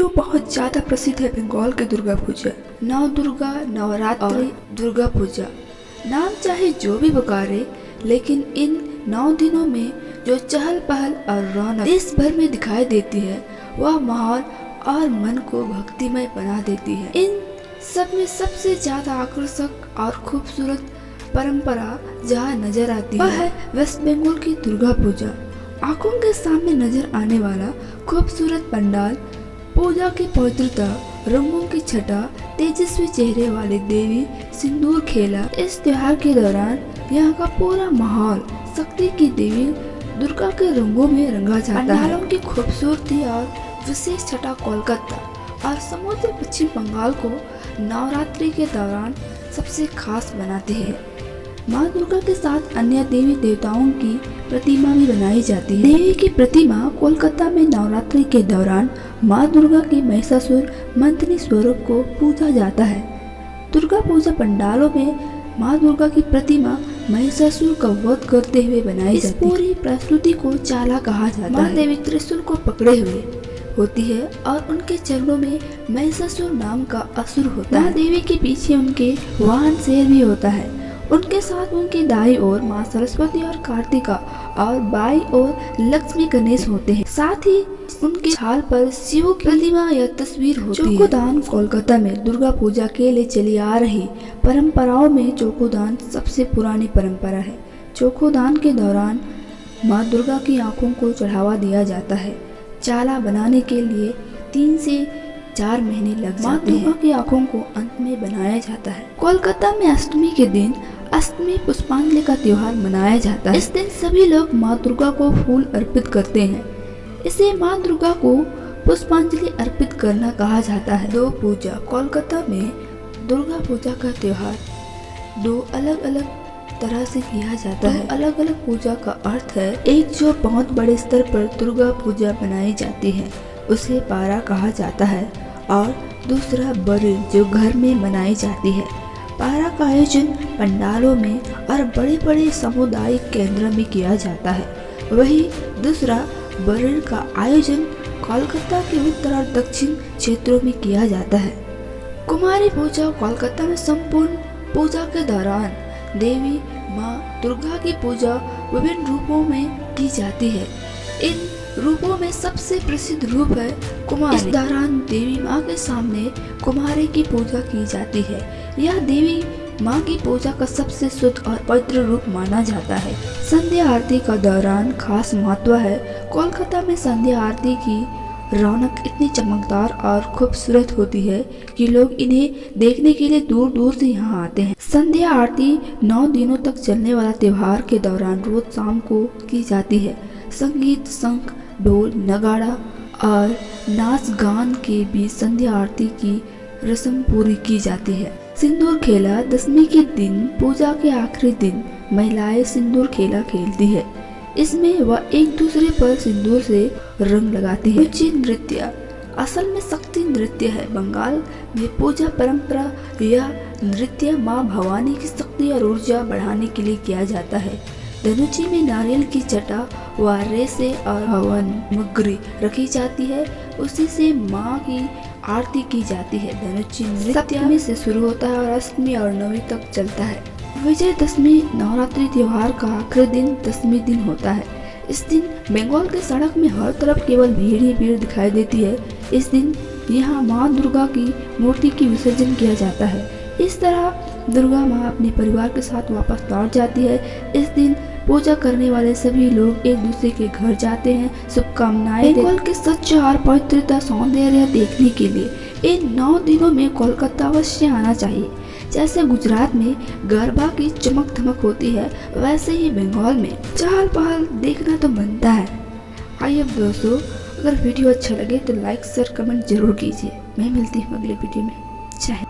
क्यों बहुत ज्यादा प्रसिद्ध है बंगाल की दुर्गा पूजा। नव दुर्गा, नवरात्रि, दुर्गा पूजा, नाम चाहे जो भी पुकारे, लेकिन इन 9 दिनों में जो चहल पहल और रौनक देश भर में दिखाई देती है, वह माहौल और मन को भक्तिमय बना देती है। इन सब में सबसे ज्यादा आकर्षक और खूबसूरत परंपरा जहाँ नजर आती है, वह है वेस्ट बंगाल की दुर्गा पूजा। आंखों के सामने नजर आने वाला खूबसूरत पंडाल, पूजा की पवित्रता, रंगों की छटा, तेजस्वी चेहरे वाली देवी, सिंदूर खेला। इस त्योहार के दौरान यहाँ का पूरा माहौल शक्ति की देवी दुर्गा के रंगों में रंगा जाता है। पंडालों की खूबसूरती और विशेष छटा कोलकाता और समूचे पश्चिम बंगाल को नवरात्रि के दौरान सबसे खास बनाते हैं। माँ दुर्गा के साथ अन्य देवी देवताओं की प्रतिमा भी बनाई जाती है। देवी की प्रतिमा कोलकाता में नवरात्रि के दौरान माँ दुर्गा के महिषासुर मंथनी स्वरूप को पूजा जाता है। दुर्गा पूजा पंडालों में माँ दुर्गा की प्रतिमा महिषासुर का वध करते हुए बनाई जाती है। पूरी प्रस्तुति को चाला कहा जाता है। माँ देवी त्रिशूल को पकड़े हुए होती है और उनके चरणों में महिषासुर नाम का असुर होता है। माँ देवी के पीछे उनके वाहन शेर भी होता है। उनके साथ उनकी दाई ओर माँ सरस्वती और कार्तिका और बाई ओर लक्ष्मी गणेश होते हैं। साथ ही उनके छाल पर शिव की प्रतिमा या तस्वीर होती है। चौकोदान कोलकाता में दुर्गा पूजा के लिए चली आ रही परंपराओं में चौकोदान सबसे पुरानी परंपरा है। चौकोदान के दौरान माँ दुर्गा की आंखों को चढ़ावा दिया जाता है। चाला बनाने के लिए 3 से 4 महीने लग जाते हैं। माँ दुर्गा की आंखों को अंत में बनाया जाता है। कोलकाता में अष्टमी के दिन अष्टमी पुष्पांजलि का त्योहार मनाया जाता है। इस दिन सभी लोग माँ दुर्गा को फूल अर्पित करते हैं। इसे माँ दुर्गा को पुष्पांजलि अर्पित करना कहा जाता है। 2 पूजा कोलकाता में दुर्गा पूजा का त्योहार 2 अलग अलग तरह से किया जाता है। अलग अलग पूजा का अर्थ है, एक जो बहुत बड़े स्तर पर दुर्गा पूजा बनाई जाती है उसे पारा कहा जाता है, और दूसरा बड़ी जो घर में मनाई जाती है। पारा का आयोजन पंडालों में और बड़े बड़े सामुदायिक केंद्रों में किया जाता है। वही दूसरा बड़े का आयोजन कोलकाता के उत्तर और दक्षिण क्षेत्रों में किया जाता है। कुमारी पूजा कोलकाता में संपूर्ण पूजा के दौरान देवी माँ दुर्गा की पूजा विभिन्न रूपों में की जाती है। इन रूपों में सबसे प्रसिद्ध रूप है कुमारी। इस दौरान देवी माँ के सामने कुमारी की पूजा की जाती है। यह देवी माँ की पूजा का सबसे शुद्ध और पवित्र रूप माना जाता है। संध्या आरती का दौरान खास महत्व है। कोलकाता में संध्या आरती की रौनक इतनी चमकदार और खूबसूरत होती है कि लोग इन्हें देखने के लिए दूर दूर से यहाँ आते हैं। संध्या आरती 9 दिनों तक चलने वाला त्योहार के दौरान रोज शाम को की जाती है। संगीत, शंख, ढोल, नगाड़ा और नाच गान के बीच संध्या आरती की रस्म पूरी की जाती है। सिंदूर खेला दशमी के दिन, पूजा के आखिरी दिन महिलाएं सिंदूर खेला खेलती है। इसमें वह एक दूसरे पर सिंदूर से रंग लगाती है। नृत्य असल में शक्ति नृत्य है। बंगाल में पूजा परंपरा यह नृत्य माँ भवानी की शक्ति और ऊर्जा बढ़ाने के लिए किया जाता है। धनुची में नारियल की चटा व रेसे और हवन मुगरी रखी जाती है। उसी से माँ की आरती की जाती है। धनुची नृत्य सप्तमी से शुरू होता है और अष्टमी और नवमी तक चलता है। विजयदशमी नवरात्रि त्योहार का आखिरी दिन 10वीं दिन होता है। इस दिन बंगाल के सड़क में हर तरफ केवल भीड़ ही भीड़ दिखाई देती है। इस दिन यहाँ माँ दुर्गा की मूर्ति की विसर्जन किया जाता है। इस तरह दुर्गा माँ अपने परिवार के साथ वापस लौट जाती है। इस दिन पूजा करने वाले सभी लोग एक दूसरे के घर जाते हैं, शुभकामनाएं। बंगाल के सच्चे और पवित्रता सौंदर्य देखने के लिए इन 9 दिनों में कोलकाता अवश्य आना चाहिए। जैसे गुजरात में गरबा की चमक धमक होती है, वैसे ही बंगाल में चहल पहल देखना तो बनता है। आइए अब दोस्तों, अगर वीडियो अच्छा लगे तो लाइक शेयर कमेंट जरूर कीजिए। मैं मिलती हूँ अगले वीडियो में। जय हिंद।